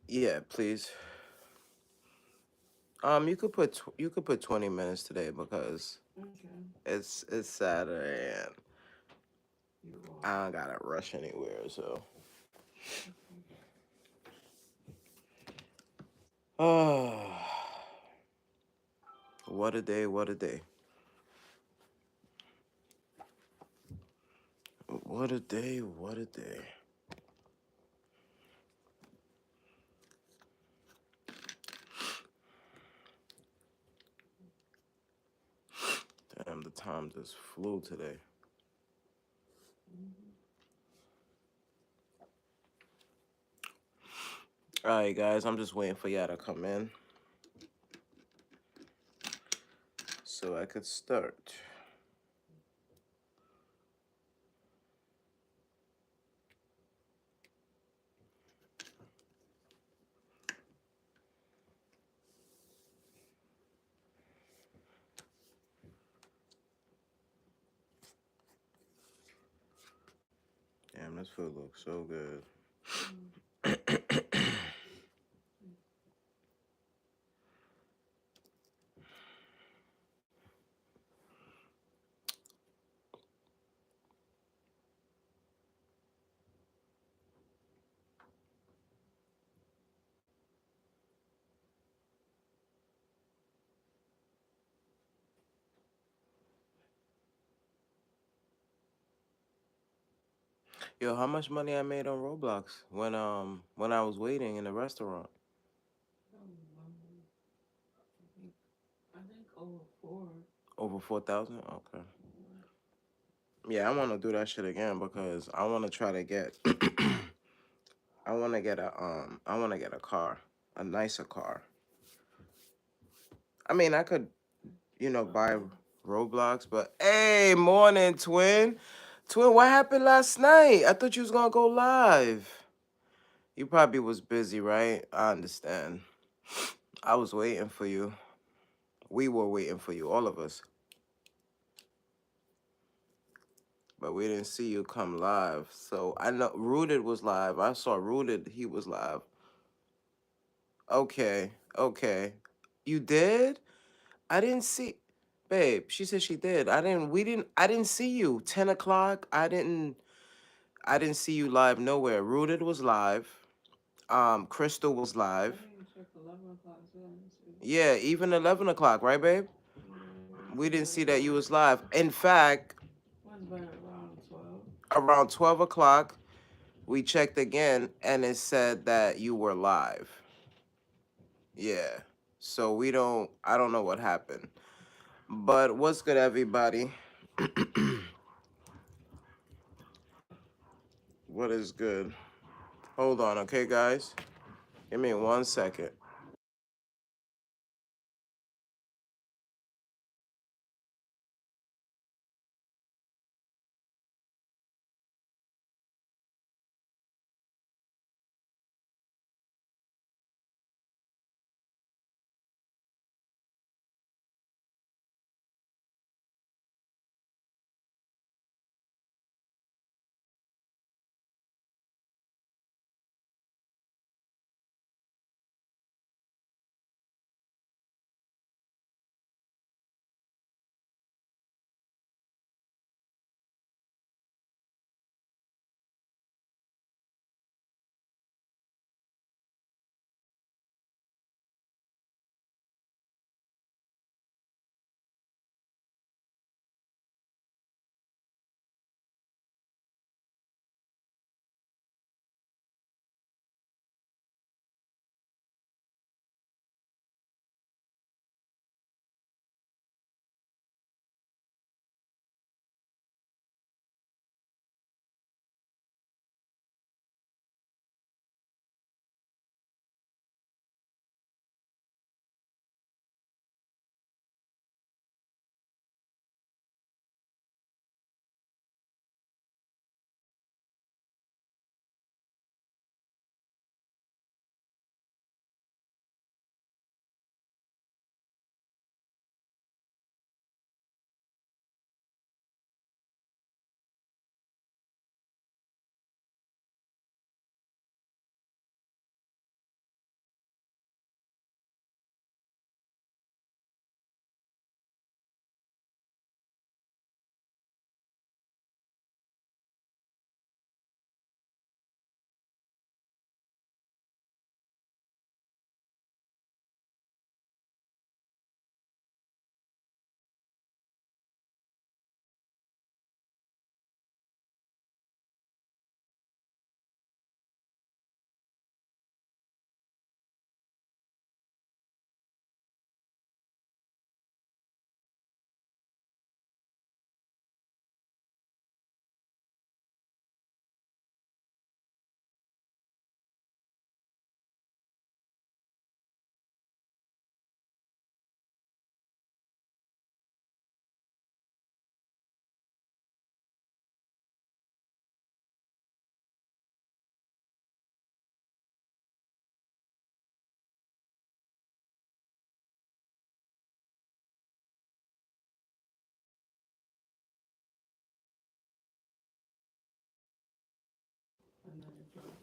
Yeah, please. You could put 20 minutes today because Okay. it's Saturday and You're I don't welcome. gotta rush anywhere. So, Okay. oh, what a day! What a day! What a day! What a day! Damn, the time just flew today. Mm-hmm. All right, guys, I'm just waiting for y'all to come in so I could start. Damn, this food looks so good. Mm. Yo, how much money I made on Roblox when I was waiting in the restaurant? I don't remember. think I think over four. Over 4,000? Okay. Mm. Yeah, I want to do that shit again because I want to try to get I want to get a car, a nicer car. I mean, I could, buy Okay. Roblox, but hey, morning, twin. Twin, what happened last night? I thought you was going to go live. You probably was busy, right? I understand. I was waiting for you. We were waiting for you, all of us. But we didn't see you come live. So I know Rooted was live. I saw Rooted, he was live. Okay, okay. You did? I didn't see babe. She said she did. I didn't see you. 10 o'clock. I didn't see you live nowhere. Rooted was live. Crystal was I live. didn't check 11 o'clock, so I didn't see. Yeah, even 11 o'clock, right, babe? Yeah, We didn't see that you yeah. was live. In fact, When's better around 12? around 12 o'clock, we checked again and it said that you were live. Yeah. So I don't know what happened. But what's good, everybody? What is good? Hold on, okay, guys? Give me 1 second.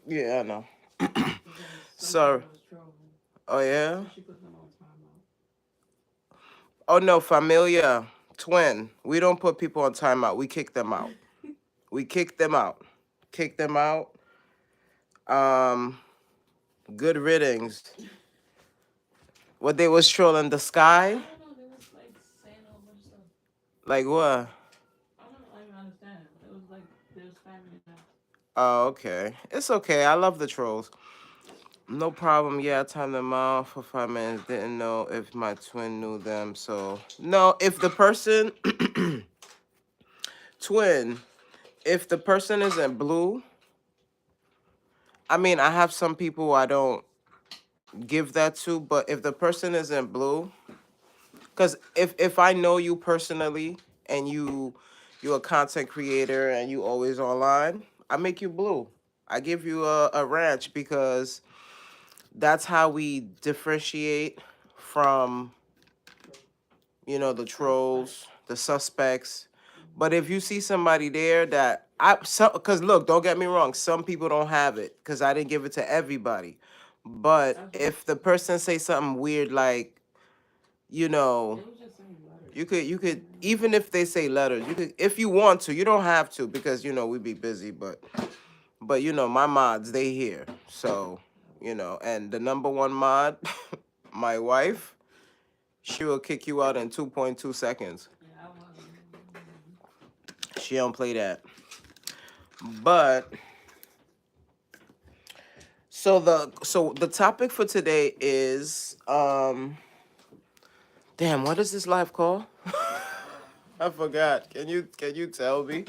Yeah, I know. because somebody So, was trolling, oh yeah. so she put them on timeout. Oh no, familia, twin. We don't put people on timeout. We kick them out. We kick them out. Kick them out. Um, good riddance. What they was trolling the sky? I don't know. They was like saying a whole bunch of stuff. Like what? I don't even understand. It was like they was spamming his ass. Oh, okay. It's okay. I love the trolls. No problem. Yeah, I timed them out for 5 minutes. Didn't know if my twin knew them. So no, if the person twin, if the person isn't blue, I mean, I have some people I don't give that to, but if the person isn't blue, because if I know you personally and you're a content creator and you always online, I make you blue. I give you a ranch because that's how we differentiate from the trolls, Suspects. the suspects. But Mm-hmm. if you see somebody there that I some because look, don't get me wrong, some people don't have it because I didn't give it to everybody. But That's what if the person say something weird like, you know, they was just saying letters. you could And then even if they say letters, you could if you want to. You don't have to because we be busy. But my mods they here, so and the number one mod, my wife, she will kick you out in 2.2 seconds. yeah, I was. Mm-hmm. She don't play that. But so the topic for today is damn, what is this live call? I forgot. Can you tell me?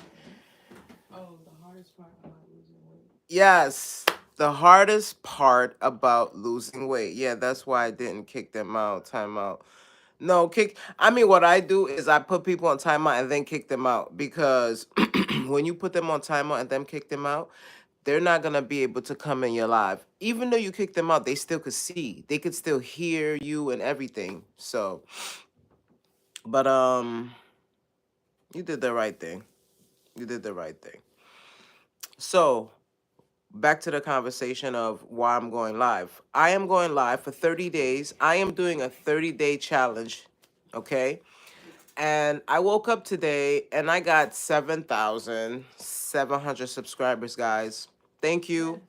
Oh, the hardest part about losing weight. Yes. The hardest part about losing weight. Yeah, that's why I didn't kick them out. Time out. No, kick. I mean, what I do is I put people on timeout and then kick them out because when you put them on timeout and then kick them out, they're not gonna be able to come in your live. Even though you kick them out, they still could see. They could still hear you and everything. So, but you did the right thing. You did the right thing. So back to the conversation of why I'm going live. I am going live for 30 days. I am doing a 30-day challenge. Okay. And I woke up today and I got 7,700 subscribers, guys. Thank Yeah. you.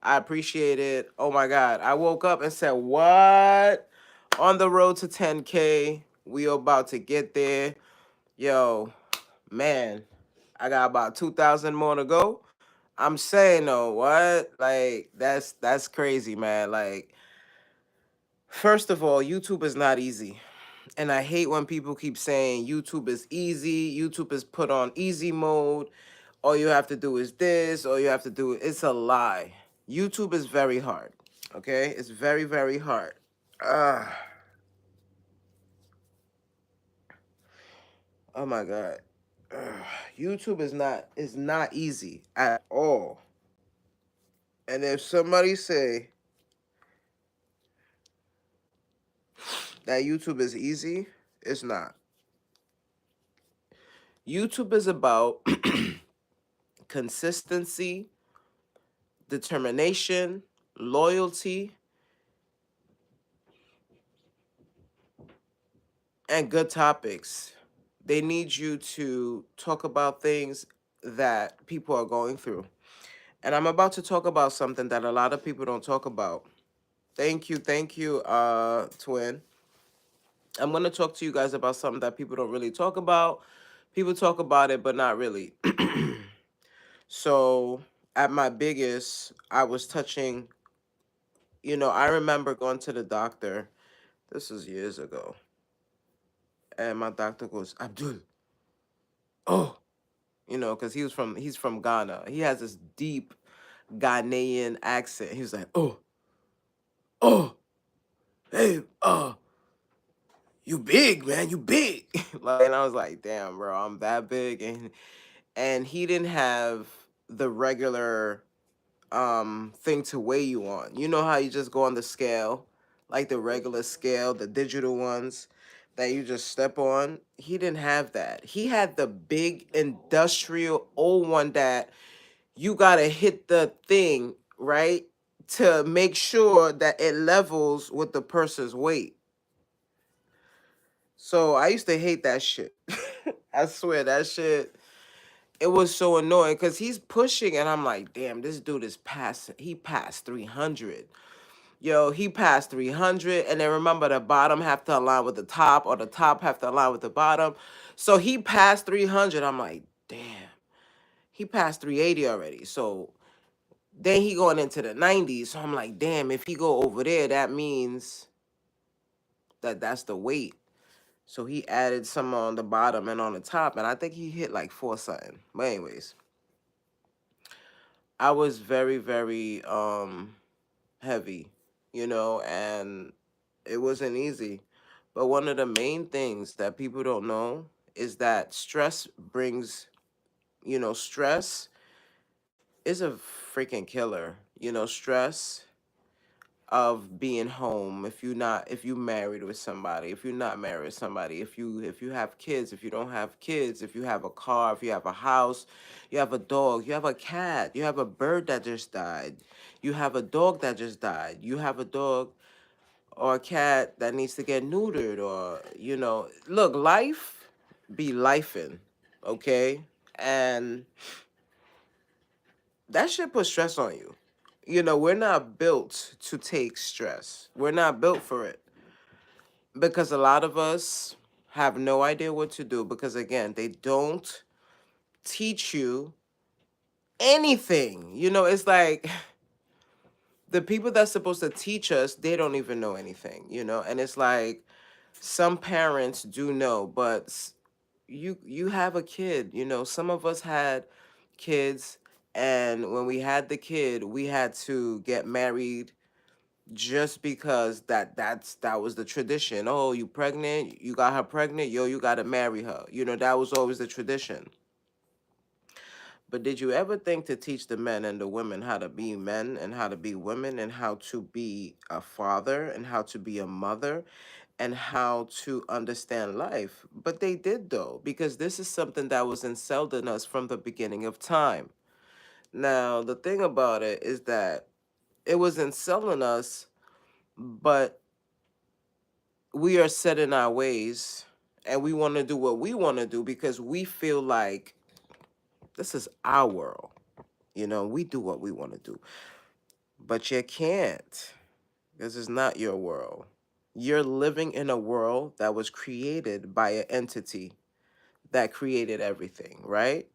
I appreciate it. Oh my God. I woke up and said, what? On the road to 10K. We are about to get there. Yo, man, I got about 2,000 more to go. I'm saying though, what? Like, that's crazy, man. Like, first of all, YouTube is not easy. And I hate when people keep saying YouTube is easy, YouTube is put on easy mode, all you have to do is this, all you have to do it's a lie. YouTube is very hard. Okay? It's very, very hard. Ah, oh my God. YouTube is not easy at all. And if somebody say that YouTube is easy, it's not. YouTube is about consistency, determination, loyalty, and good topics. They need you to talk about things that people are going through. And I'm about to talk about something that a lot of people don't talk about. Thank you, twin. I'm gonna talk to you guys about something that people don't really talk about. People talk about it, but not really. So at my biggest, I was touching, I remember going to the doctor. This was years ago. And my doctor goes, Abdul, oh, because he's from Ghana. He has this deep Ghanaian accent. He was like, oh, hey, you big, man, you big. Like, and I was like, damn, bro, I'm that big. And he didn't have the regular thing to weigh you on. You know how you just go on the scale, like the regular scale, the digital ones that you just step on. He didn't have that. He had the big The old one. industrial old one that you gotta hit the thing right? To make sure that it levels with the person's weight. So I used to hate that shit. I swear that shit, it was so annoying because he's pushing and I'm like, damn, this dude is passing. He passed 300. Yo, he passed 300. And then remember, the bottom have to align with the top or the top have to align with the bottom. So he passed 300. I'm like, damn, he passed 380 already. So then he going into the 90s. So I'm like, damn, if he go over there, that means that that's the weight. So he added some on the bottom and on the top, and I think he hit like four something. But anyways, I was very, very heavy, and it wasn't easy. But one of the main things that people don't know is that stress brings, stress is a freaking killer. Stress of being home, if you married with somebody, if you're not married with somebody, if you have kids, if you don't have kids, if you have a car, if you have a house, you have a dog, you have a cat, you have a bird that just died, you have a dog that just died, you have a dog or a cat that needs to get neutered, or look, life be lifing, okay? And that shit put stress on you. We're not built to take stress. We're not built for it because a lot of us have no idea what to do because, again, they don't teach you anything. It's like the people that's supposed to teach us, they don't even know anything, and it's like some parents do know, but you have a kid, some of us had kids, and when we had the kid, we had to get married just because that was the tradition. Oh, you pregnant, you got her pregnant, yo, you got to marry her. That was always the tradition. But did you ever think to teach the men and the women how to be men and how to be women and how to be a father and how to be a mother and how to understand life? But they did, though, because this is something that was instilled in us from the beginning of time. Now, the thing about it is that it was instilled in us, but we are set in our ways and we want to do what we want to do because we feel like this is our world. We do what we want to do. But you can't. This is not your world. You're living in a world that was created by an entity that created everything, right?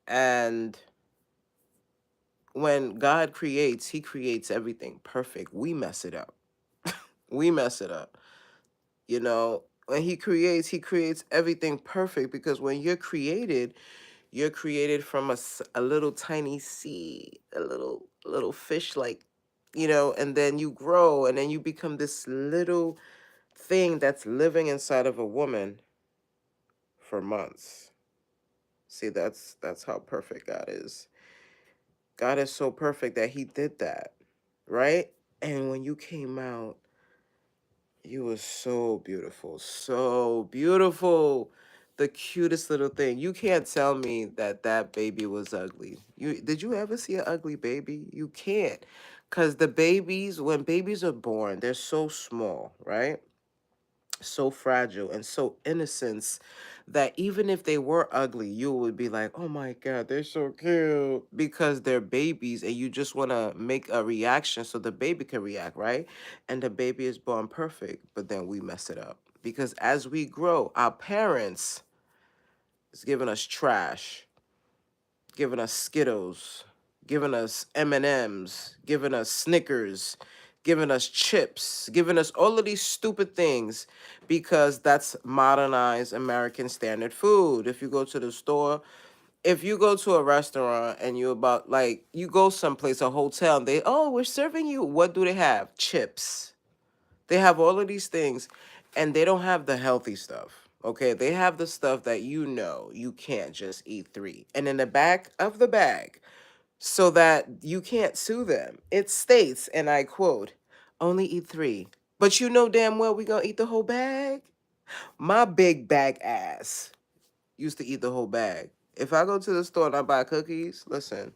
And when God creates, he creates everything perfect. We mess it up. We mess it up. When he creates everything perfect because when you're created from a little tiny seed, a little fish, like, and then you grow and then you become this little thing that's living inside of a woman for months. See, that's how perfect God is. God is so perfect that he did that, right? And when you came out, you were so beautiful, so beautiful. The cutest little thing. You can't tell me that that baby was ugly. Did you ever see an ugly baby? You can't. Cuz the babies, when babies are born, they're so small, right? So fragile and so innocent that even if they were ugly, you would be like, oh my God, they're so cute because they're babies and you just want to make a reaction so the baby can react, right? And the baby is born perfect, but then we mess it up because as we grow, our parents is giving us trash, giving us Skittles, giving us M&Ms, giving us Snickers, giving us chips, giving us all of these stupid things because that's modernized American standard food. If you go to the store, if you go to a restaurant and you about like you go someplace, a hotel, and they, oh, we're serving you. What do they have? Chips. They have all of these things and they don't have the healthy stuff. Okay, they have the stuff that you can't just eat three. And in the back of the bag, so that you can't sue them, it states, and I quote, only eat three. But you know damn well we gonna eat the whole bag. My big bag ass used to eat the whole bag. If I go to the store and I buy cookies, listen,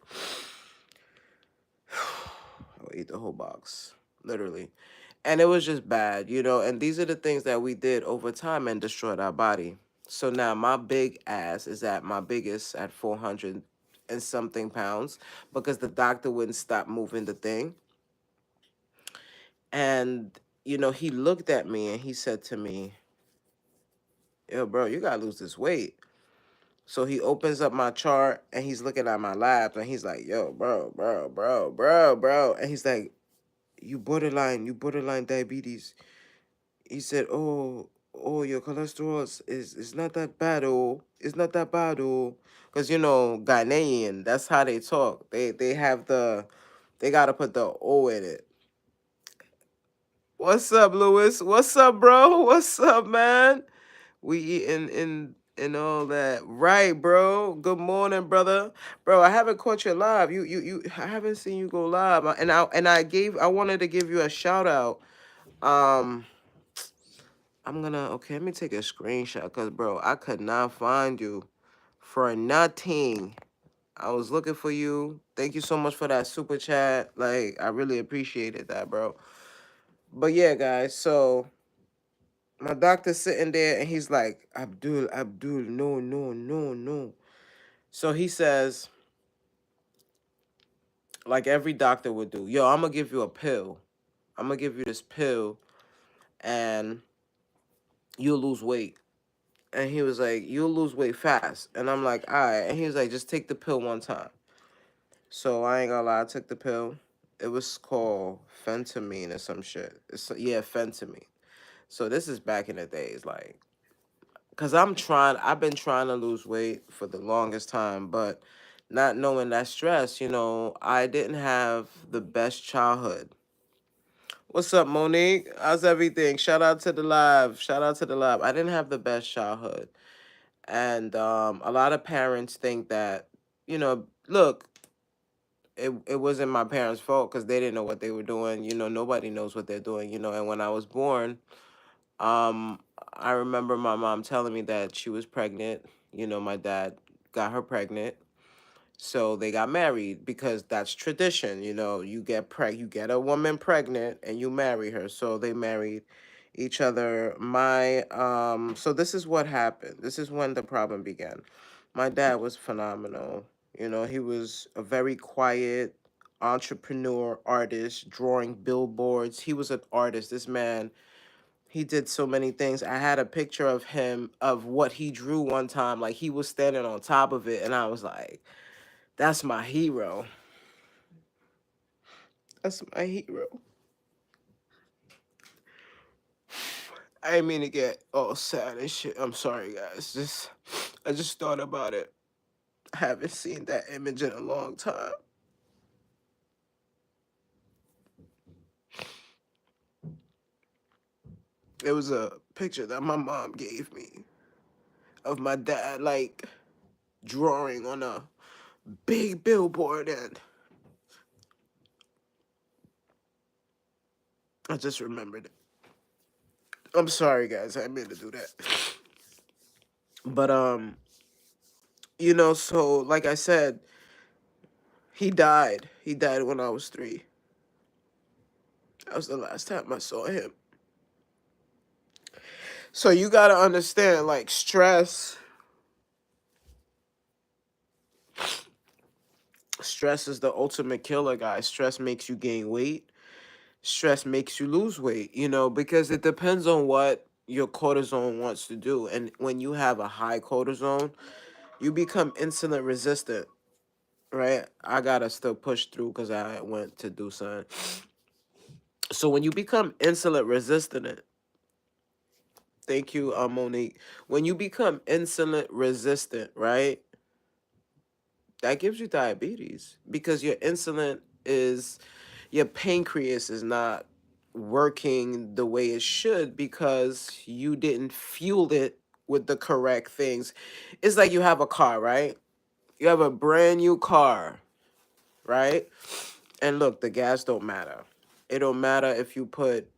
I would eat the whole box, literally. And it was just bad, you know. And these are the things that we did over time and destroyed our body. So now my big ass is at my biggest at 400 and something pounds because the doctor wouldn't stop moving the thing. And, you know, he looked at me and he said to me, yo, bro, you gotta lose this weight. So he opens up my chart and he's looking at my labs and he's like, yo, bro. And he's like, you borderline diabetes. He said, your cholesterol is not that bad, oh. It's not that bad, oh. Because, you know, Ghanaian, that's how they talk. They have they got to put the O in it. What's up, Lewis? What's up, bro? What's up, man? We eating and all that. Right, bro. Good morning, brother. Bro, I haven't caught you live. I haven't seen you go live. I wanted to give you a shout out. Um, okay, let me take a screenshot because, bro, I could not find you for nothing. I was looking for you. Thank you so much for that super chat. Like, I really appreciated that, bro. But yeah, guys, so my doctor's sitting there and he's like, Abdul, no. So he says, like every doctor would do, yo, I'm gonna give you a pill. I'm gonna give you this pill and you'll lose weight. And he was like, you'll lose weight fast. And I'm like, all right. And he was like, just take the pill one time. So I ain't gonna lie, I took the pill. It was called phentamine or some shit. Yeah, phentamine. So this is back in the days, like, cause I've been trying to lose weight for the longest time, but not knowing that stress, you know, I didn't have the best childhood. What's up, Monique? How's everything? Shout out to the live. Shout out to the live. I didn't have the best childhood. And a lot of parents think that, you know, look, it wasn't my parents' fault because they didn't know what they were doing. You know, nobody knows what they're doing, you know. And when I was born, um, I remember my mom telling me that she was pregnant. You know, my dad got her pregnant. So they got married because that's tradition. You know, you get a woman pregnant and you marry her. So they married each other. So this is what happened. This is when the problem began. My dad was phenomenal. You know, he was a very quiet entrepreneur, artist, drawing billboards. He was an artist. This man, he did so many things. I had a picture of him of what he drew one time. Like he was standing on top of it and I was like, that's my hero. That's my hero. I didn't mean to get all sad and shit. I'm sorry, guys. I just thought about it. I haven't seen that image in a long time. It was a picture that my mom gave me of my dad, like, drawing on a big billboard, and I just remembered it. I'm sorry, guys. I didn't mean to do that. But, you know, so, like I said, he died. He died when I was 3. That was the last time I saw him. So you gotta understand, like, stress is the ultimate killer, guys. Stress makes you gain weight. Stress makes you lose weight, you know, because it depends on what your cortisone wants to do. And when you have a high cortisone, you become insulin resistant, right? I gotta still push through because I went to do something. So when you become insulin resistant, thank you, Monique. When you become insulin resistant, right? That gives you diabetes because your pancreas is not working the way it should because you didn't fuel it with the correct things. It's like you have a car, right? You have a brand new car, right? And look, the gas don't matter. It don't matter if you put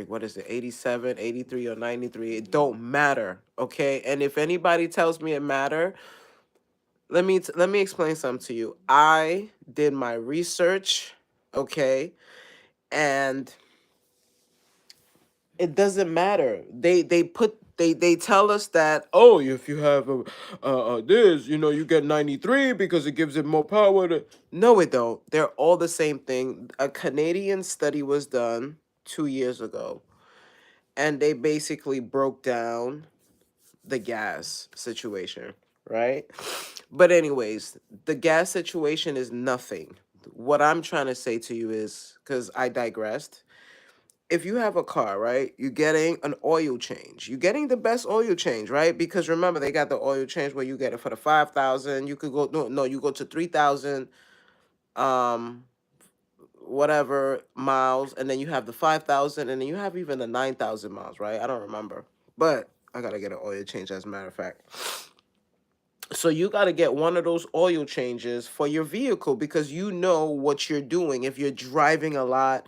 what is it, 87, 83, or 93. It don't matter, okay? And if anybody tells me it matter, let me explain something to you. I did my research Okay, and it doesn't matter. They tell us that, oh, if you have this, you get 93 because it gives it more power to. No, it don't. They're all the same thing. A Canadian study was done 2 years ago, and they basically broke down the gas situation, right? But anyways, the gas situation is nothing. What I'm trying to say to you is, because I digressed, if you have a car, right, you're getting an oil change. You're getting the best oil change, right? Because remember, they got the oil change where you get it for the 5,000. You could go no, you go to 3,000 um whatever miles, and then you have the 5,000, and then you have even the 9,000 miles, right? I don't remember, but I gotta get an oil change as a matter of fact. So you got to get one of those oil changes for your vehicle because you know what you're doing. If you're driving a lot,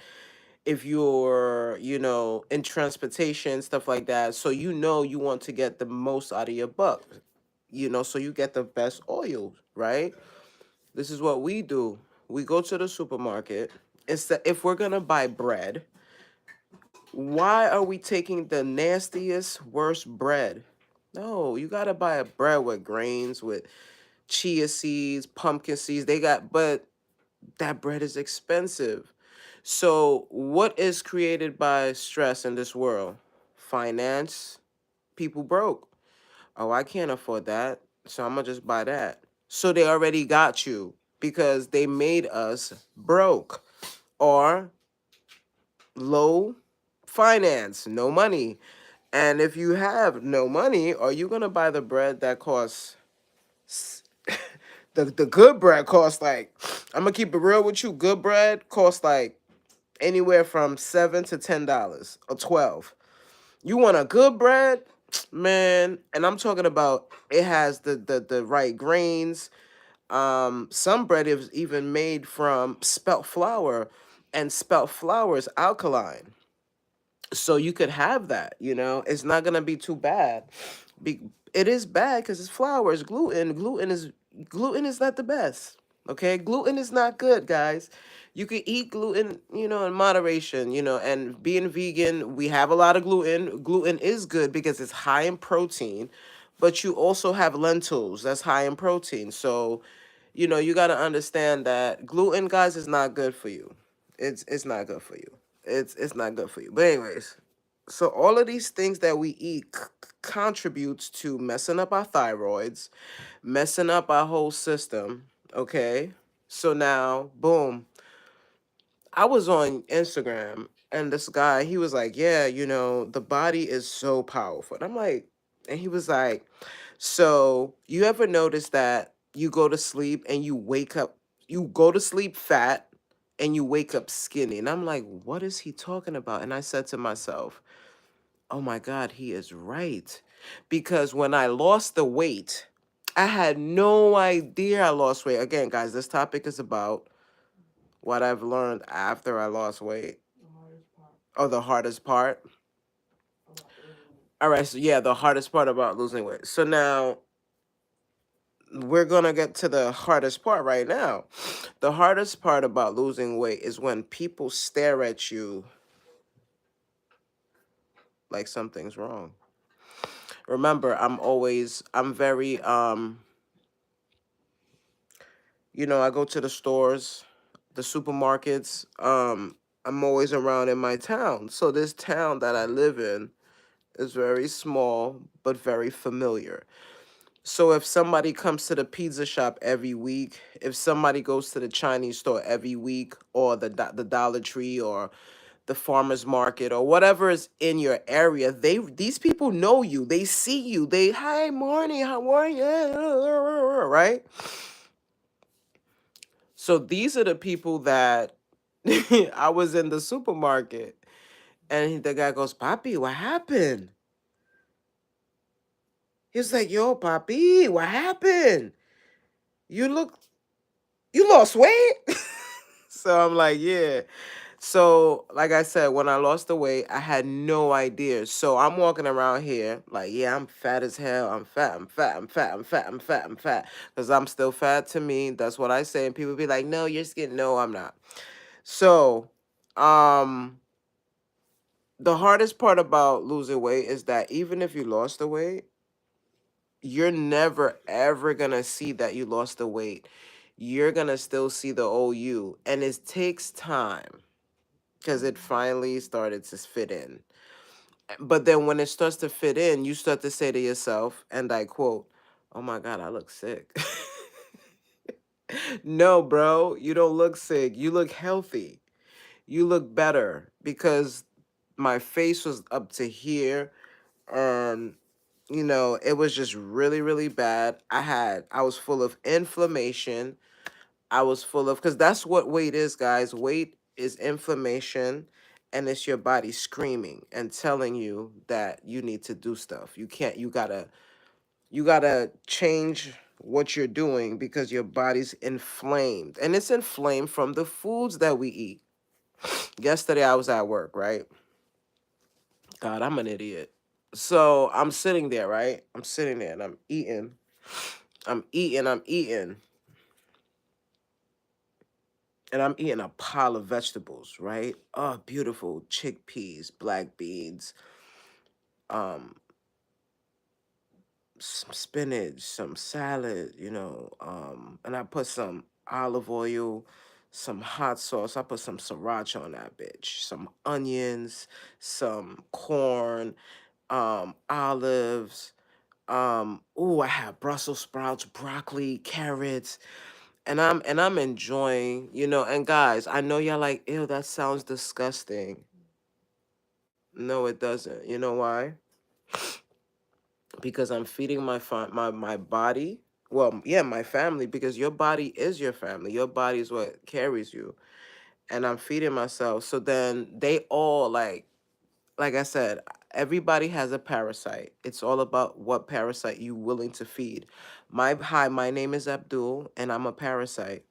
if you're, in transportation, stuff like that. So you want to get the most out of your buck, so you get the best oil, right? This is what we do. We go to the supermarket. Instead, if we're going to buy bread, why are we taking the nastiest, worst bread? No, you got to buy a bread with grains, with chia seeds, pumpkin seeds. But that bread is expensive. So, what is created by stress in this world? Finance, people broke. Oh, I can't afford that. So, I'm going to just buy that. So, they already got you because they made us broke or low finance, no money. And if you have no money, are you going to buy the bread that costs the good bread costs like, I'm gonna keep it real with you. Good bread costs like anywhere from $7 to $10 or 12. You want a good bread, man, and I'm talking about it has the right grains. Some bread is even made from spelt flour, and spelt flour is alkaline, so you could have that. It's not gonna be too bad. Be, it is bad because it's flour, it's gluten. Gluten is not the best. Okay, gluten is not good, guys. You can eat gluten, in moderation. And being vegan, we have a lot of gluten. Gluten is good because it's high in protein, but you also have lentils that's high in protein. So, you got to understand that gluten, guys, is not good for you. It's not good for you. It's not good for you. But anyways, so all of these things that we eat contributes to messing up our thyroids, messing up our whole system. Okay, so now, boom, I was on Instagram and this guy, he was like, yeah, the body is so powerful. And I'm like, and he was like, so you ever notice that you go to sleep and you go to sleep fat and you wake up skinny? And I'm like, what is he talking about? And I said to myself, oh my God, he is right. Because when I lost the weight, I had no idea I lost weight. Again, guys, this topic is about what I've learned after I lost weight. The hardest part Oh, the hardest part. about losing weight. All right, so yeah, the hardest part about losing weight. So now we're gonna get to the hardest part right now. The hardest part about losing weight is when people stare at you like something's wrong. Remember, I'm very I go to the stores, the supermarkets. I'm always around in my town. So this town that I live in is very small but very familiar. So if somebody comes to the pizza shop every week, if somebody goes to the Chinese store every week, or the Dollar Tree, or the farmers market, or whatever is in your area, these people know you. They see you. They, hi, morning, how are you? Right? So these are the people that I was in the supermarket, and the guy goes, Papi, what happened? He's like, yo, Papi, what happened? You look, you lost weight? So I'm like, yeah. So, like I said, when I lost the weight, I had no idea. So I'm walking around here like, yeah, I'm fat as hell. I'm fat, I'm fat, I'm fat, I'm fat, I'm fat, I'm fat. Because I'm still fat to me. That's what I say. And people be like, no, you're skinny. No, I'm not. So, um, the hardest part about losing weight is that even if you lost the weight, you're never ever gonna see that you lost the weight. You're gonna still see the old you, and it takes time because it finally started to fit in. But then when it starts to fit in, you start to say to yourself, and I quote, "Oh my God, I look sick." No, bro, you don't look sick. You look healthy. You look better because my face was up to here, and it was just really, really bad. I was full of inflammation. I was full of, because that's what weight is, guys. Weight is inflammation, and it's your body screaming and telling you that you need to do stuff. You can't, you gotta change what you're doing because your body's inflamed. And it's inflamed from the foods that we eat. Yesterday I was at work, right? God, I'm an idiot. So I'm sitting there, right? I'm sitting there and I'm eating. I'm eating. And I'm eating a pile of vegetables, right? Oh, beautiful chickpeas, black beans, um, some spinach, some salad, and I put some olive oil, some hot sauce. I put some sriracha on that bitch, some onions, some corn, olives. Ooh, I have Brussels sprouts, broccoli, carrots, and I'm enjoying, and guys, I know y'all like, ew, that sounds disgusting. No, it doesn't. You know why? Because I'm feeding my body. Well, yeah, my family, because your body is your family. Your body is what carries you. And I'm feeding myself. So then they all like I said, everybody has a parasite. It's all about what parasite you willing to feed. My name is Abdul, and I'm a parasite.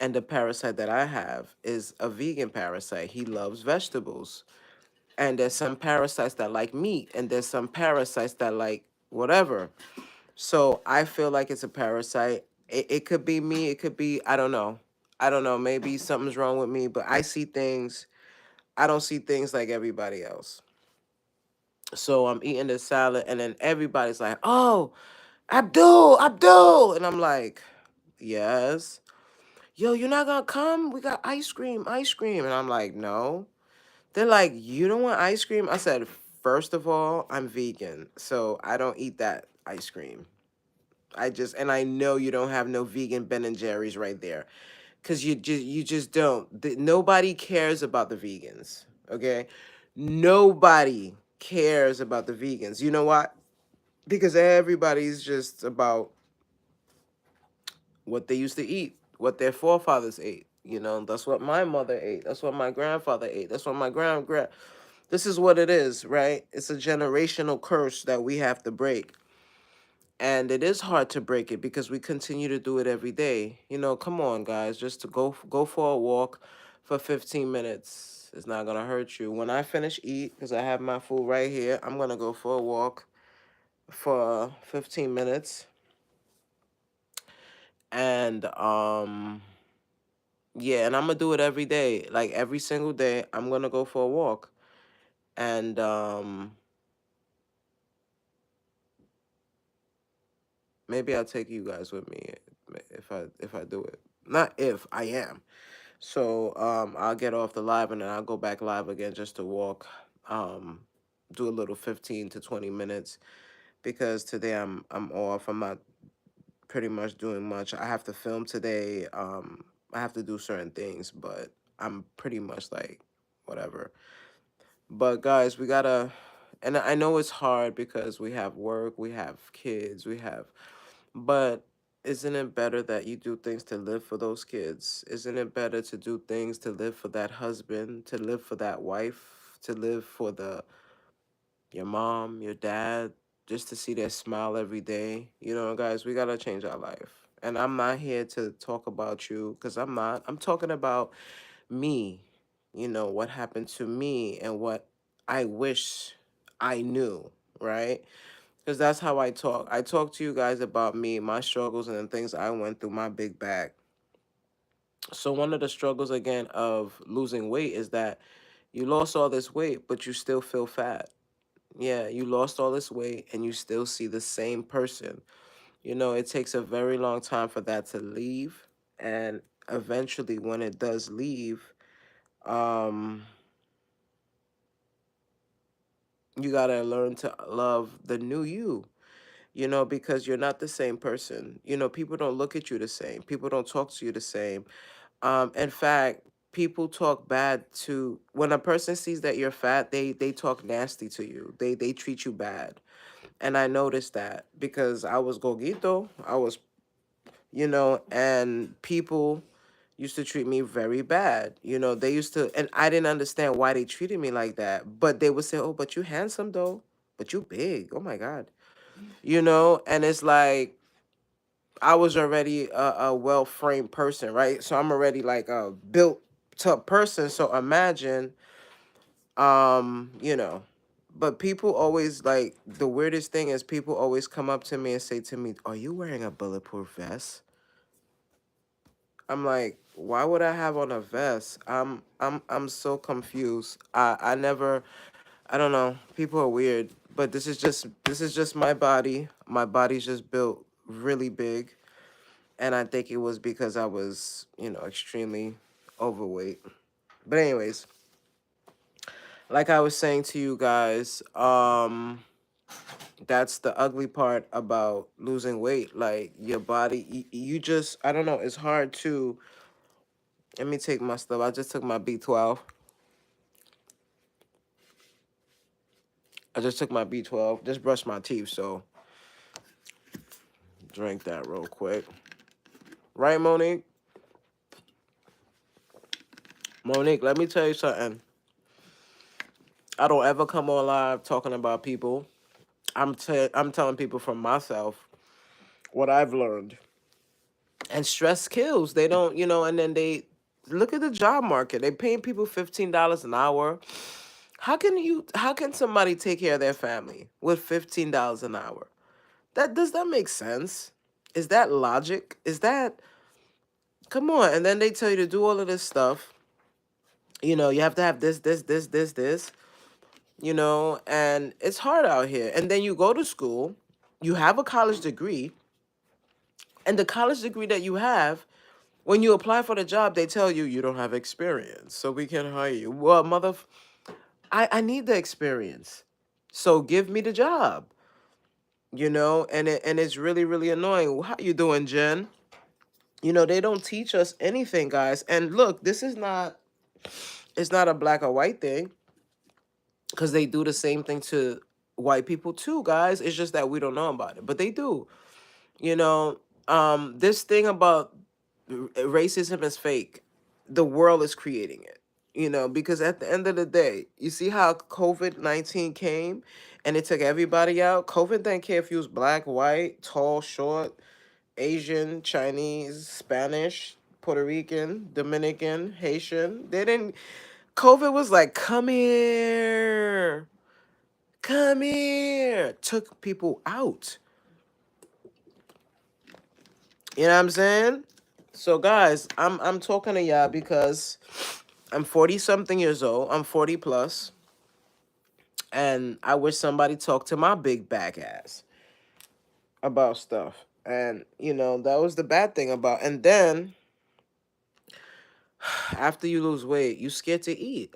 And the parasite that I have is a vegan parasite. He loves vegetables. And there's some parasites that like meat, and there's some parasites that like whatever. So I feel like it's a parasite. It could be me. It could be, I don't know. I don't know. Maybe something's wrong with me, but I don't see things like everybody else. So I'm eating this salad, and then everybody's like, "Oh, Abdul, Abdul," and I'm like, "Yes." "Yo, you're not gonna come? We got ice cream, ice cream," and I'm like, "No." They're like, "You don't want ice cream?" I said, "First of all, I'm vegan, so I don't eat that ice cream. And I know you don't have no vegan Ben and Jerry's right there, cause you just don't. Nobody cares about the vegans, okay? Nobody cares about the vegans. You know what? Because everybody's just about what they used to eat, what their forefathers ate. That's what my mother ate. That's what my grandfather ate. That's what my grand. This is what it is, right? It's a generational curse that we have to break. And it is hard to break it because we continue to do it every day. Come on, guys, just to go for a walk for 15 minutes. It's not gonna hurt you. When I finish eat, because I have my food right here, I'm gonna go for a walk for 15 minutes. And yeah, and I'm gonna do it every day. Like every single day, I'm gonna go for a walk. And maybe I'll take you guys with me if I do it. Not if, I am. So I'll get off the live and then I'll go back live again just to walk, um, do a little 15 to 20 minutes because today I'm off. I'm not pretty much doing much. I have to film today. I have to do certain things, but I'm pretty much like whatever. But guys, we gotta, and I know it's hard because we have work, we have kids, but isn't it better that you do things to live for those kids? Isn't it better to do things to live for that husband, to live for that wife, to live for your mom, your dad, just to see their smile every day? Guys, we gotta change our life. And I'm not here to talk about you because I'm not. I'm talking about me, what happened to me and what I wish I knew, right? Because that's how I talk. I talk to you guys about me, my struggles, and the things I went through, my big bag. So one of the struggles again of losing weight is that you lost all this weight, but you still feel fat. Yeah, you lost all this weight and you still see the same person. You know, it takes a very long time for that to leave. And eventually when it does leave, um, you gotta learn to love the new you, you know, because you're not the same person. You know, people don't look at you the same. People don't talk to you the same. In fact, people talk bad to when a person sees that you're fat, they talk nasty to you. They treat you bad. And I noticed that because I was gordito, I was, you know, and people used to treat me very bad. You know, they used to, and I didn't understand why they treated me like that. But they would say, "Oh, but you handsome though, but you big. Oh my God." You know, and it's like I was already a well framed person, right? So I'm already like a built up person. So imagine, you know, but people always like the weirdest thing is people always come up to me and say to me, "Are you wearing a bulletproof vest?" I'm like, "Why would I have on a vest?" I'm so confused. I never, I don't know. People are weird, but this is just my body. My body's just built really big. And I think it was because I was, you know, extremely overweight. But anyways, like I was saying to you guys, that's the ugly part about losing weight. Like your body, you just, I don't know, it's hard to. Let me take my stuff. I just took my B12. I just took my B12. Just brushed my teeth, so drink that real quick. Right, Monique? Monique, let me tell you something. I don't ever come on live talking about people. I'm telling people from myself what I've learned. And stress kills. They don't, you know, and then they look at the job market. They paying people $15 an hour. How can somebody take care of their family with $15 an hour? That does that make sense? Is that logic? Is that come on? And then they tell you to do all of this stuff. You know, you have to have this, you know, and it's hard out here. And then you go to school, you have a college degree, and the college degree that you have, when you apply for the job, they tell you you don't have experience, so we can't hire you. Well, I need the experience, so give me the job. You know, and it's really really annoying. How you doing, Jen? You know, they don't teach us anything, guys. And look, this is not it's not a black or white thing because they do the same thing to white people too, guys. It's just that we don't know about it, but they do. You know, this thing about racism is fake. The world is creating it. You know, because at the end of the day, you see how COVID-19 came and it took everybody out. COVID didn't care if you was black, white, tall, short, Asian, Chinese, Spanish, Puerto Rican, Dominican, Haitian. They didn't. COVID was like, come here, come here. Took people out. You know what I'm saying? So guys, I'm talking to y'all because I'm 40 something years old. I'm 40 plus, and I wish somebody talked to my big back ass about stuff. And you know, that was the bad thing about. And then after you lose weight, you scared to eat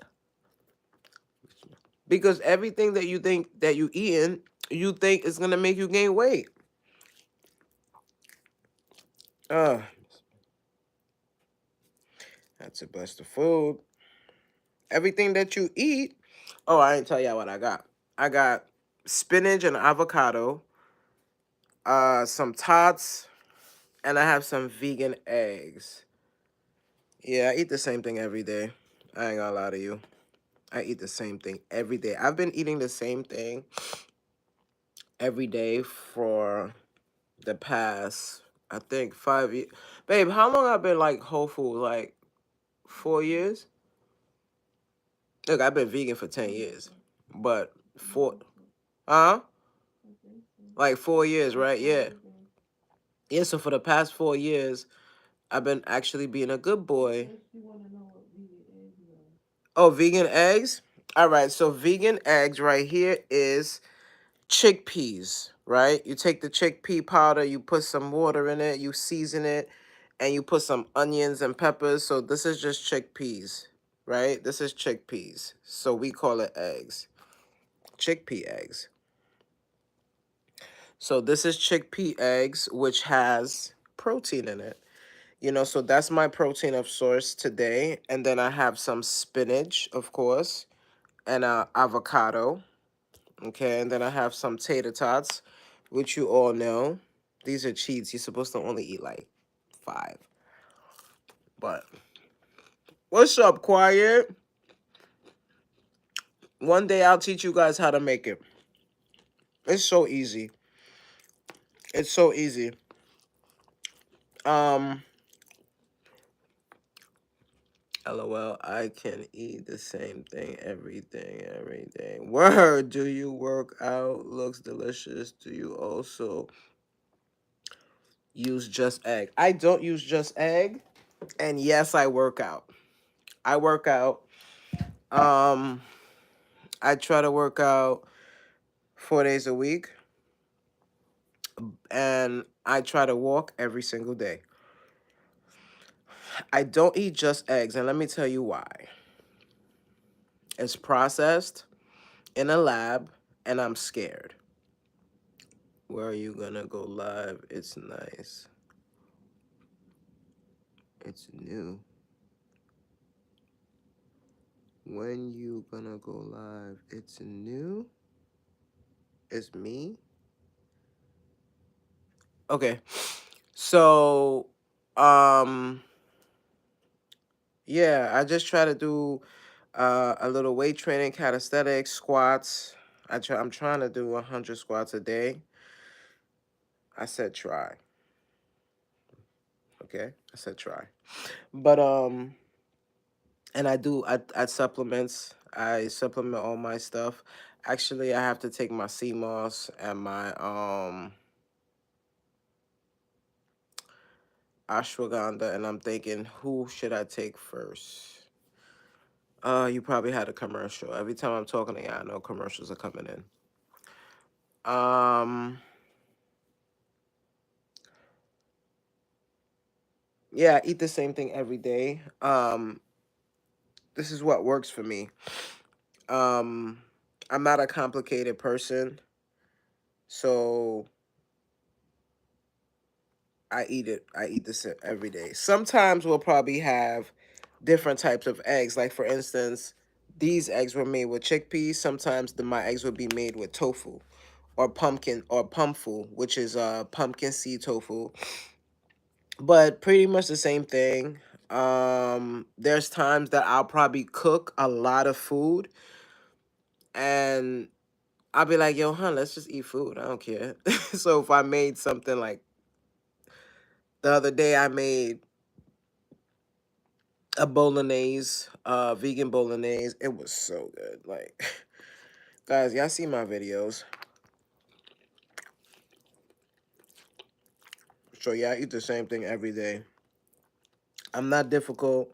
because everything that you think that you eating, you think is gonna make you gain weight. Uh, that's the best of food. Everything that you eat. Oh, I didn't tell y'all what I got. I got spinach and avocado, some tots, and I have some vegan eggs. Yeah, I eat the same thing every day. I ain't gonna lie to you. I eat the same thing every day. I've been eating the same thing every day for the past, I think, 5 years. Babe, how long I've been like whole food? Like 4 years? Look, I've been vegan for 10 years, but four, huh? Like 4 years, right? Yeah. Yeah. So for the past 4 years, I've been actually being a good boy. First, you want to know what vegan eggs are. Oh, vegan eggs? All right, so vegan eggs right here is chickpeas, right? You take the chickpea powder, you put some water in it, you season it, and you put some onions and peppers. So this is just chickpeas, right? This is chickpeas. So we call it eggs. Chickpea eggs. So this is chickpea eggs, which has protein in it. So that's my protein of source today. And then I have some spinach, of course, and avocado. Okay, and then I have some tater tots, which you all know. These are cheats. You're supposed to only eat like 5. But what's up, Quiet? One day I'll teach you guys how to make it. It's so easy. It's so easy. Um, LOL, I can eat the same thing every day. Word, do you work out? Looks delicious. Do you also use just egg? I don't use just egg. And yes, I work out. I work out. Um, I try to work out 4 days a week, and I try to walk every single day. I don't eat just eggs, and let me tell you why. It's processed in a lab, and I'm scared. Where are you gonna go live? It's nice. It's new. When you gonna go live? It's new. It's me. Okay. So, um, yeah, I just try to do a little weight training, calisthenics, squats. I'm trying to do 100 squats a day. I said try. Okay, I said try. But and I supplements. I supplement all my stuff. Actually, I have to take my sea moss and my ashwagandha, and I'm thinking, who should I take first? You probably had a commercial. Every time I'm talking to you, I know commercials are coming in. Yeah, I eat the same thing every day. This is what works for me. Um, I'm not a complicated person, so I eat it. I eat this every day. Sometimes we'll probably have different types of eggs. Like for instance, these eggs were made with chickpeas. Sometimes my eggs would be made with tofu, or pumpkin or pumpfu, which is pumpkin seed tofu. But pretty much the same thing. There's times that I'll probably cook a lot of food, and I'll be like, yo, hun, let's just eat food. I don't care. So if I made something like the other day, I made a bolognese, vegan bolognese. It was so good. Like, guys, y'all see my videos. So yeah, I eat the same thing every day. I'm not difficult.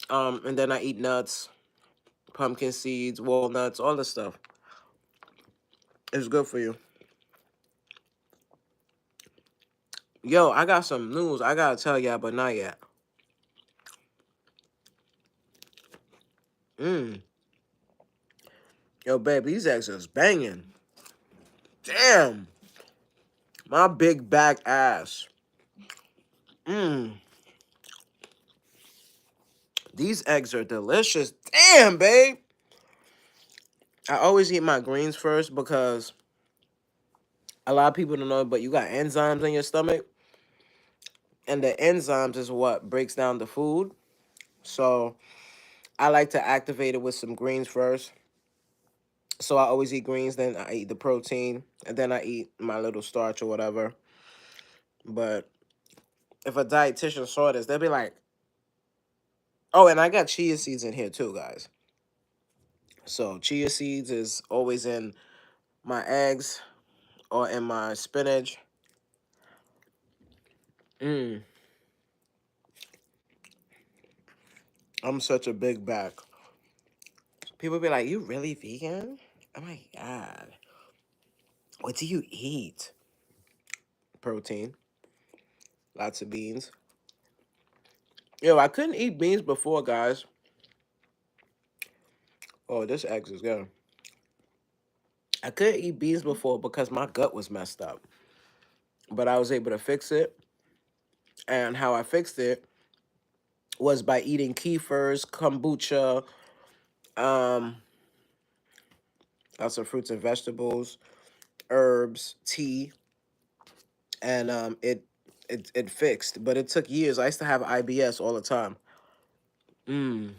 And then I eat nuts, pumpkin seeds, walnuts, all the stuff. It's good for you. Yo, I got some news I gotta tell y'all, but not yet. Mmm. Yo, babe, these eggs is banging. Damn. My big back ass. Mmm. These eggs are delicious. Damn, babe. I always eat my greens first because a lot of people don't know, but you got enzymes in your stomach. And the enzymes is what breaks down the food. So I like to activate it with some greens first. So I always eat greens, then I eat the protein, and then I eat my little starch or whatever. But if a dietitian saw this, they'll be like, oh, and I got chia seeds in here too, guys. So chia seeds is always in my eggs or in my spinach. Mmm. I'm such a big back. People be like, "You really vegan?" Oh my god. What do you eat? Protein, lots of beans. Yo, I couldn't eat beans before, guys. Oh, this eggs is good. I couldn't eat beans before because my gut was messed up. But I was able to fix it. And how I fixed it was by eating kefirs, kombucha, um, lots of fruits and vegetables, herbs, tea, and it fixed. But it took years. I used to have IBS all the time. Mm.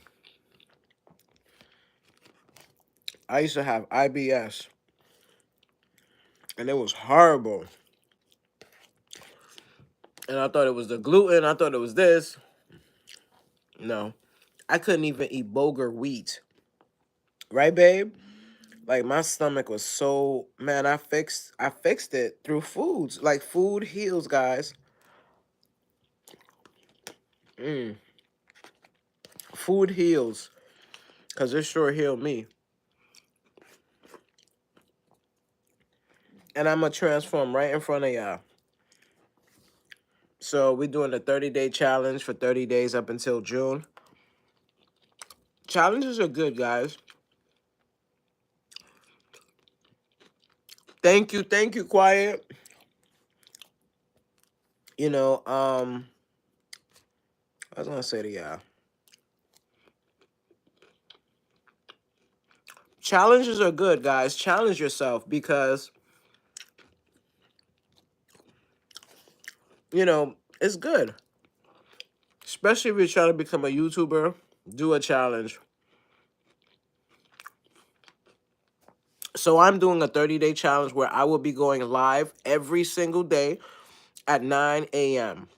I used to have IBS, and it was horrible. And I thought it was the gluten. I thought it was this. No, I couldn't even eat bulgur wheat. Right, babe? Like my stomach was so man. I fixed it through foods. Like food heals, guys. Mm. Food heals, cause it sure healed me. And I'm gonna transform right in front of y'all. So we're doing the 30-day challenge for 30 days up until June. Challenges are good, guys. Thank you, Quiet. You know, I was gonna say to y'all, challenges are good, guys. Challenge yourself because it's good. Especially if you're trying to become a YouTuber, do a challenge. So I'm doing a 30-day challenge where I will be going live every single day at 9 a.m.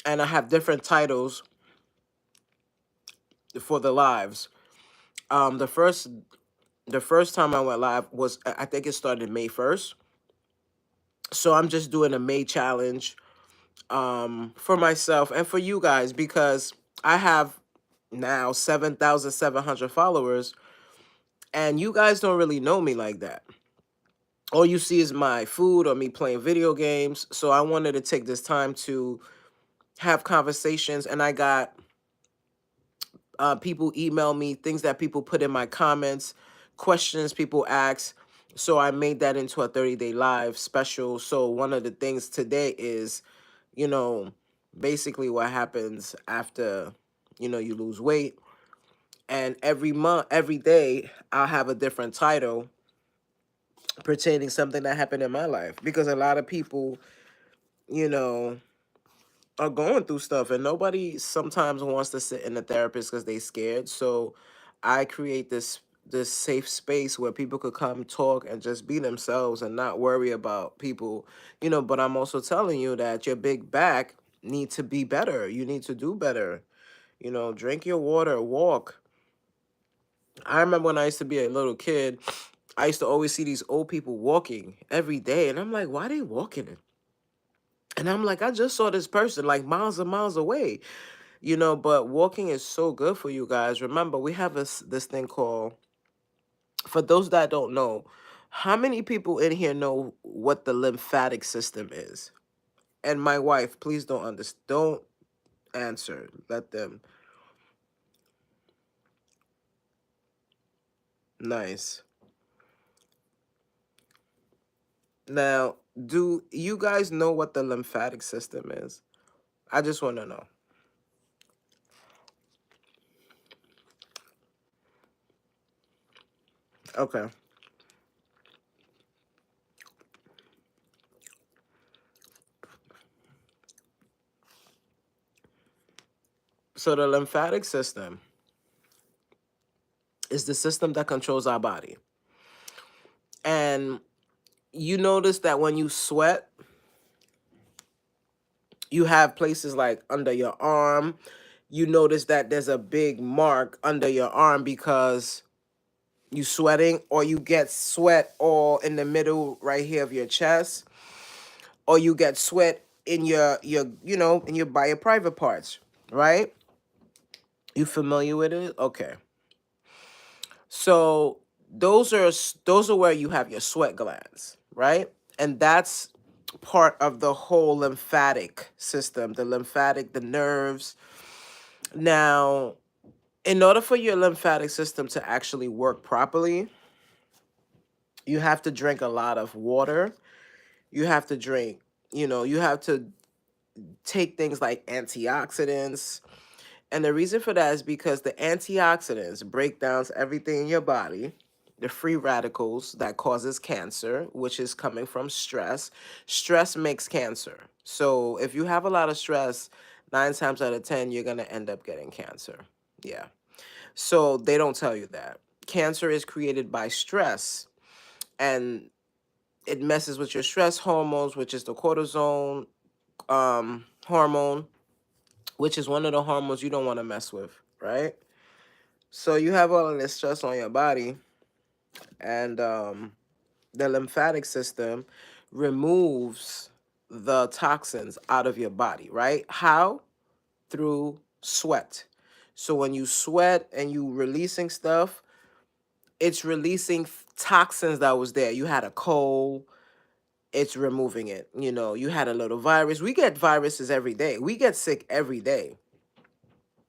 And I have different titles for the lives. Um, the first the first time I went live was I think it started May 1st. So I'm just doing a May challenge for myself and for you guys because I have now 7,700 followers and you guys don't really know me like that. All you see is my food or me playing video games. So I wanted to take this time to have conversations, and I got people email me things that people put in my comments, questions people ask. So I made that into a 30-day live special. So one of the things today is, you know, basically what happens after, you lose weight. And every month, every day, I'll have a different title pertaining something that happened in my life because a lot of people, you know, are going through stuff and nobody sometimes wants to sit in the therapist because they scared. So I create this safe space where people could come talk and just be themselves and not worry about people, but I'm also telling you that your big back need to be better. You need to do better. Drink your water, walk. I remember when I used to be a little kid, I used to always see these old people walking every day and I'm like, why they walking? And I'm like, I just saw this person like miles and miles away. But walking is so good for you guys. Remember, we have this thing called, for those that don't know, how many people in here know what the lymphatic system is? And my wife, please don't answer. Let them. Nice. Now, do you guys know what the lymphatic system is? I just want to know. Okay. So the lymphatic system is the system that controls our body. And you notice that when you sweat, you have places like under your arm. You notice that there's a big mark under your arm because you sweating, or you get sweat all in the middle right here of your chest, or you get sweat in your in your by your private parts, right? You familiar with it? Okay. So those are where you have your sweat glands, right? And that's part of the whole lymphatic system, the nerves. Now, in order for your lymphatic system to actually work properly, you have to drink a lot of water. You have to drink, you have to take things like antioxidants. And the reason for that is because the antioxidants break down everything in your body, the free radicals that causes cancer, which is coming from stress. Stress makes cancer. So if you have a lot of stress, 9 times out of 10, you're going to end up getting cancer. Yeah. So they don't tell you that. Cancer is created by stress, and it messes with your stress hormones, which is the cortisone hormone, which is one of the hormones you don't want to mess with, right? So you have all of this stress on your body, and the lymphatic system removes the toxins out of your body, right? How? Through sweat. So when you sweat and you releasing stuff, it's releasing toxins that was there. You had a cold, it's removing it. You had a little virus. We get viruses every day. We get sick every day.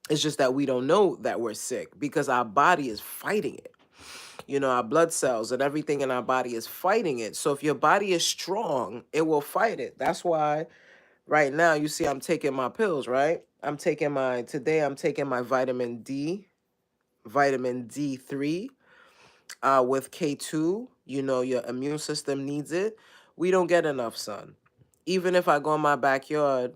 It's just that we don't know that we're sick because our body is fighting it. Our blood cells and everything in our body is fighting it. So if your body is strong, it will fight it. That's why right now you see I'm taking my pills, right? Today I'm taking my vitamin D3 with K2. Your immune system needs it. We don't get enough sun. Even if I go in my backyard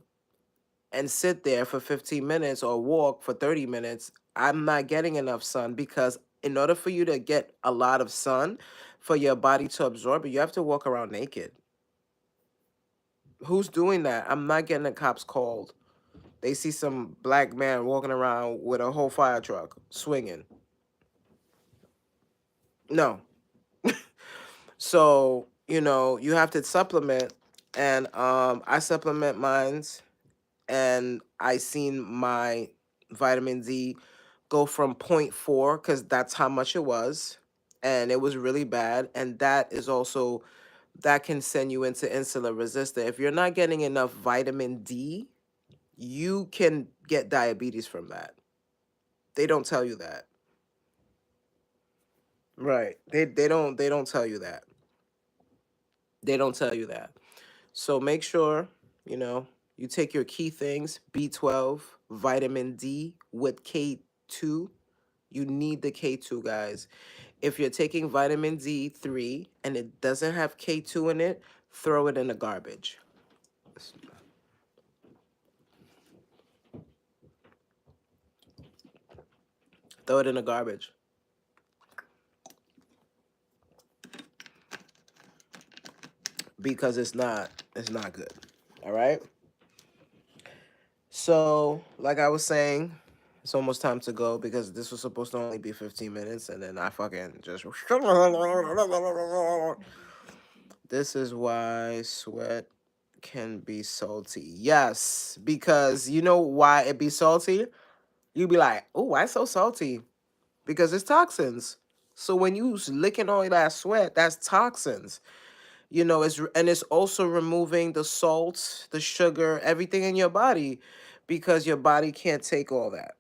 and sit there for 15 minutes or walk for 30 minutes, I'm not getting enough sun because in order for you to get a lot of sun, for your body to absorb it, you have to walk around naked. Who's doing that? I'm not getting the cops called. They see some black man walking around with a whole fire truck swinging. No. So, you have to supplement, and I supplement mines, and I seen my vitamin D go from point 0.4 because that's how much it was, and it was really bad. And that can send you into insulin resistant. If you're not getting enough vitamin D, you can get diabetes from that. They don't tell you that. Right. They don't tell you that. They don't tell you that. So make sure, you know, you take your key things, B12, vitamin D with K2. You need the K2, guys. If you're taking vitamin D3 and it doesn't have K2 in it, throw it in the garbage. Throw it in the garbage because it's not good. All right? So, like I was saying, it's almost time to go because this was supposed to only be 15 minutes and then I fucking just This is why sweat can be salty. Yes, because you know why it be salty? You be like, "Oh, why so salty?" Because it's toxins. So when you licking all that sweat, that's toxins. It's also removing the salt, the sugar, everything in your body because your body can't take all that.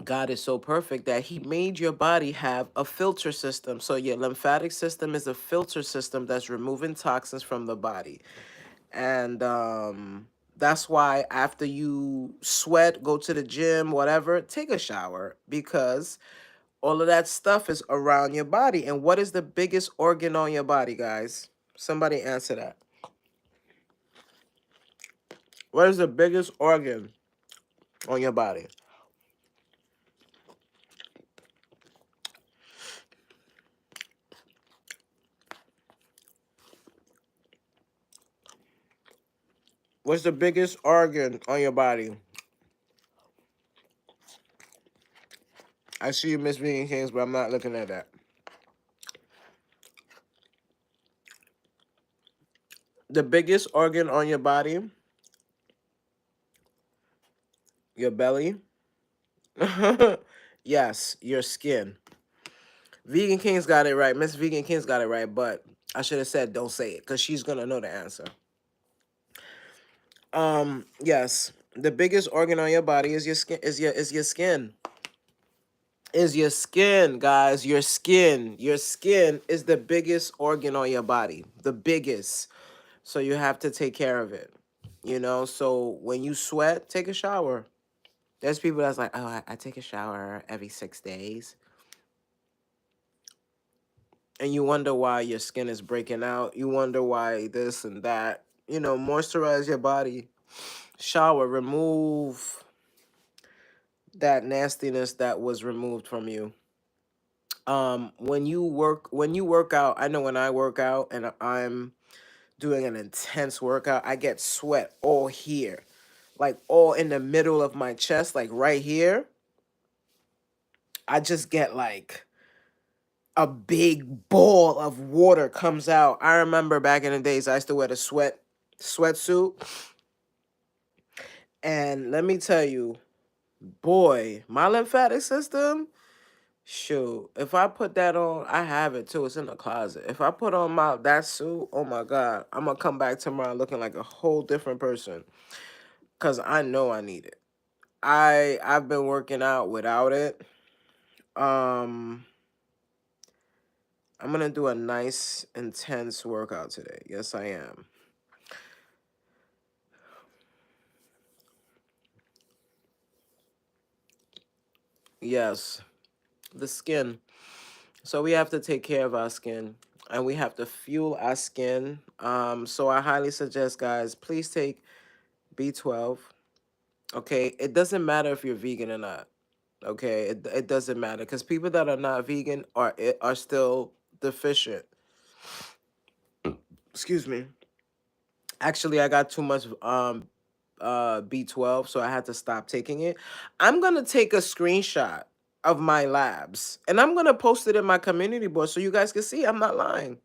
God is so perfect that he made your body have a filter system. So your lymphatic system is a filter system that's removing toxins from the body. And that's why after you sweat, go to the gym, whatever, take a shower because all of that stuff is around your body. And what is the biggest organ on your body, guys? Somebody answer that. What is the biggest organ on your body? What's the biggest organ on your body? I see you miss reading things, but I'm not looking at that. The biggest organ on your body, your belly, Yes, your skin. Vegan King's got it right. Miss Vegan King's got it right, but I should have said don't say it because she's gonna know the answer. Yes, the biggest organ on your body is your skin. Is your skin. Is your skin, guys. Your skin. Your skin is the biggest organ on your body. The biggest. So you have to take care of it. So when you sweat, take a shower. There's people that's like, oh, I take a shower every 6 days. And you wonder why your skin is breaking out. You wonder why this and that. Moisturize your body. Shower, remove that nastiness that was removed from you. When you work out, I know when I work out and I'm doing an intense workout, I get sweat all here. Like all in the middle of my chest, like right here. I just get like a big ball of water comes out. I remember back in the days I used to wear the sweatsuit. And let me tell you, boy, my lymphatic system, shoot, if I put that on, I have it too. It's in the closet. If I put on my that suit, oh my God, I'm gonna come back tomorrow looking like a whole different person. Cause I know I need it. I've been working out without it. Um I'm gonna do a nice intense workout today. Yes, I am. Yes, the skin. So we have to take care of our skin and we have to fuel our skin. So I highly suggest, guys, please take B12. Okay, it doesn't matter if you're vegan or not. Okay, it doesn't matter because people that are not vegan are still deficient. Excuse me. Actually, I got too much B12, so I had to stop taking it. I'm gonna take a screenshot of my labs and I'm gonna post it in my community board so you guys can see I'm not lying.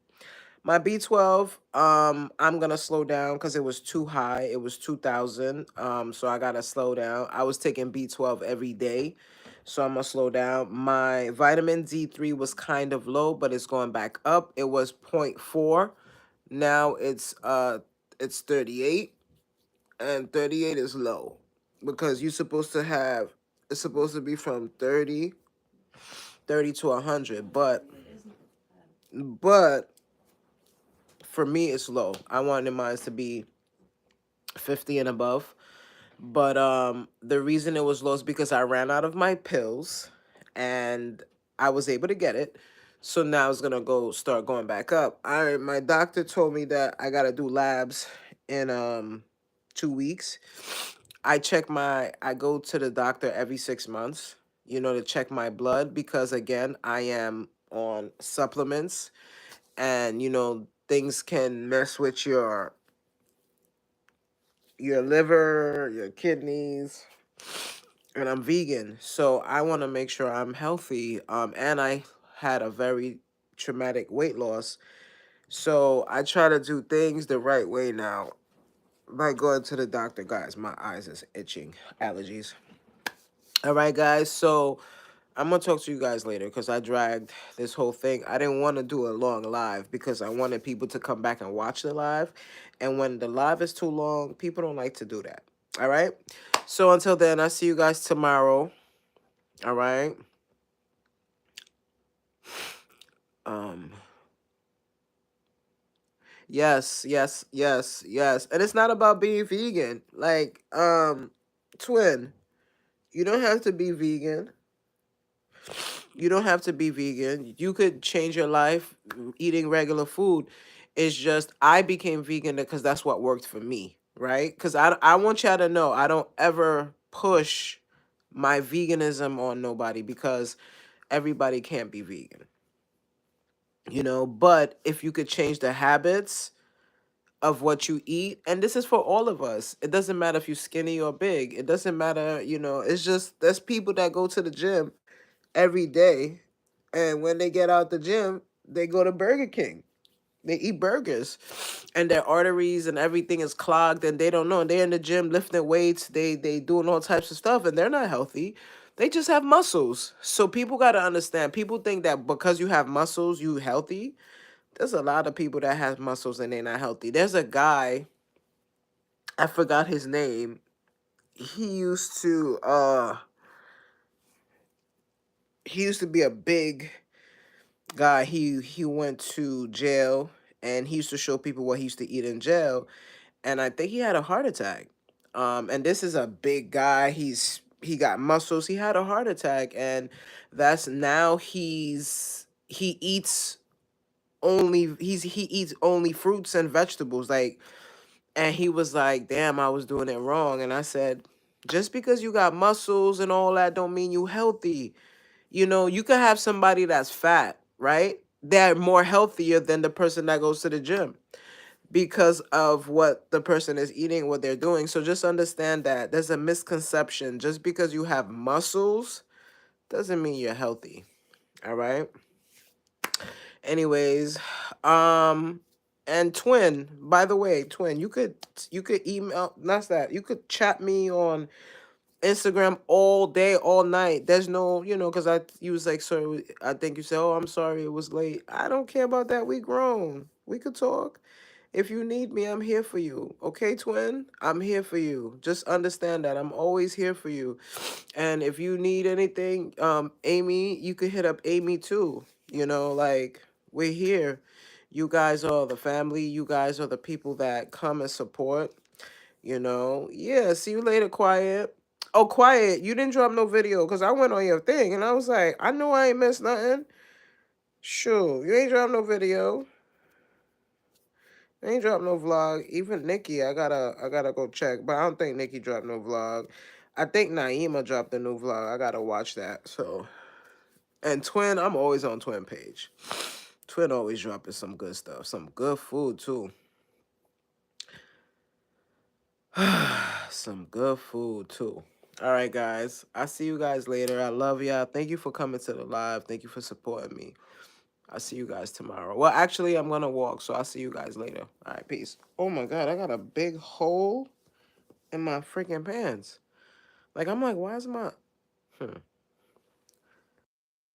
My B12, I'm gonna slow down because it was too high. It was 2,000. So I gotta slow down. I was taking B12 every day, so I'm gonna slow down. My vitamin D3 was kind of low, but it's going back up. It was point 0.4. Now it's 38, and 38 is low because you're supposed to have it's supposed to be from 30 to 100, but for me it's low. I wanted mine to be 50 and above. But the reason it was low is because I ran out of my pills and I was able to get it. So now it's gonna go start going back up. My doctor told me that I gotta do labs in 2 weeks. I go to the doctor every 6 months, to check my blood because again I am on supplements and things can mess with your liver, your kidneys, and I'm vegan, so I want to make sure I'm healthy. And I had a very traumatic weight loss, so I try to do things the right way now. Like going to the doctor, guys. My eyes is itching. Allergies. All right, guys. So I'm gonna talk to you guys later because I dragged this whole thing. I didn't want to do a long live because I wanted people to come back and watch the live, and when the live is too long, people don't like to do that. All right. So until then, I see you guys tomorrow. All right. Um. Yes. Yes. Yes. Yes. And it's not about being vegan. Like, twin. You don't have to be vegan. You don't have to be vegan. You could change your life eating regular food. It's just I became vegan because that's what worked for me, right? Because I want y'all to know I don't ever push my veganism on nobody because everybody can't be vegan, but if you could change the habits of what you eat, and this is for all of us, it doesn't matter if you're skinny or big, it doesn't matter, it's just there's people that go to the gym every day, and when they get out the gym, they go to Burger King. They eat burgers, and their arteries and everything is clogged, and they don't know. And they're in the gym lifting weights. They doing all types of stuff, and they're not healthy. They just have muscles. So people got to understand. People think that because you have muscles, you healthy. There's a lot of people that has muscles and they're not healthy. There's a guy, I forgot his name. He used to be a big guy. He went to jail and he used to show people what he used to eat in jail, and I think he had a heart attack. And this is a big guy. He got muscles. He had a heart attack, and that's now he eats he eats only fruits and vegetables. Like, and he was like, "Damn, I was doing it wrong." And I said, "Just because you got muscles and all that don't mean you healthy. You know, you could have somebody that's fat, right? They're more healthier than the person that goes to the gym because of what the person is eating, what they're doing. So just understand that there's a misconception. Just because you have muscles doesn't mean you're healthy. All right. Anyways, and twin, by the way, twin, you could email, not that, you could chat me on Instagram all day, all night. There's no, because you was like, sorry, I think you said, oh, I'm sorry, it was late. I don't care about that. We grown. We could talk. If you need me, I'm here for you. Okay, twin? I'm here for you. Just understand that I'm always here for you. And if you need anything, Amy, you could hit up Amy too. Like, we're here. You guys are the family. You guys are the people that come and support. Yeah, see you later, Quiet. Oh, Quiet, you didn't drop no video because I went on your thing and I was like, I know I ain't missed nothing. Sure, you ain't dropped no video. Ain't dropped no vlog. Even Nikki, I gotta go check, but I don't think Nikki dropped no vlog. I think Naima dropped a new vlog. I gotta watch that. So, and Twin, I'm always on Twin page. Twin always dropping some good stuff, some good food too. Some good food too. All right, guys. I see you guys later. I love y'all. Thank you for coming to the live. Thank you for supporting me. I'll see you guys tomorrow. Well, actually, I'm gonna walk, so I'll see you guys later. All right, peace. Oh my god, I got a big hole in my freaking pants. Like, I'm like, why is my... Hmm.